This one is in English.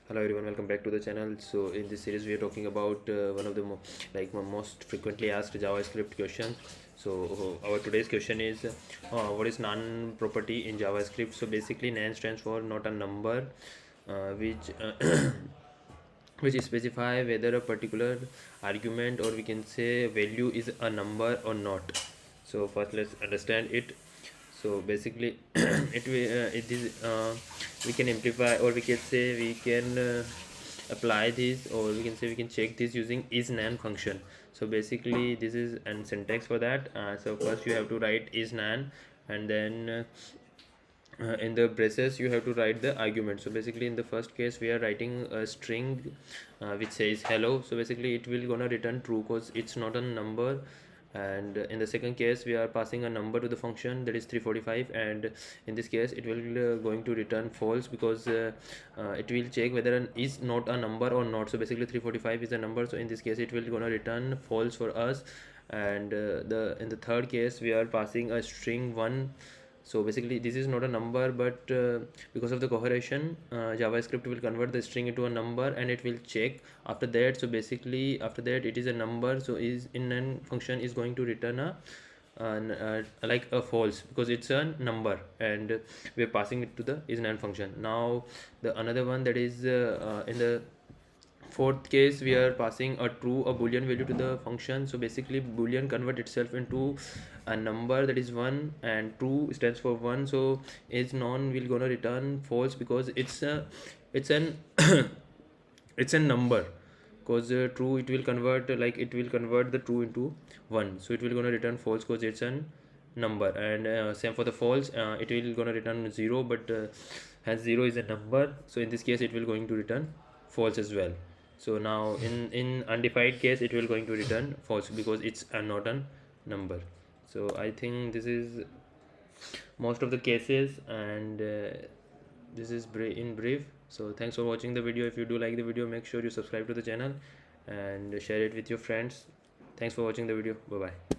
Hello everyone, welcome back to the channel. So in this series we are talking about one of the most frequently asked JavaScript questions. So our today's question is what is NaN property in JavaScript? So basically NaN stands for not a number, which which specify whether a particular argument, or we can say value, is a number or not. So first let's understand it. So basically it is we can amplify, or we can say we can apply this, or we can say we can check this using isNaN function. So basically this is an syntax for that. So first you have to write isNaN, and then in the braces you have to write the argument. So basically in the first case we are writing a string which says hello. So basically it will gonna return true because it's not a number. And in the second case we are passing a number to the function, that is 345, and in this case it will going to return false because it will check whether an is not a number or not. So basically 345 is a number, so in this case it will gonna return false for us. And in the third case we are passing a string 1. So basically this is not a number, but because of the correlation, JavaScript will convert the string into a number and it will check after that. So basically after that it is a number, so is in NaN function is going to return like a false because it's a number, and we're passing it to the is NaN function. Now the another one, that is in the fourth case we are passing a boolean value to the function. So basically boolean convert itself into a number, that is 1, and true stands for 1. So is non will gonna return false because it's an it's a number, because true it will convert, it will convert the true into 1, so it will gonna return false because it's a number. And same for the false, it will gonna return 0, but as 0 is a number, so in this case it will going to return false as well. So now in undefined case it will going to return false because it's not a number. So I think this is most of the cases, and this is in brief. So thanks for watching the video. If you do like the video, make sure you subscribe to the channel and share it with your friends. Thanks for watching the video. Bye bye.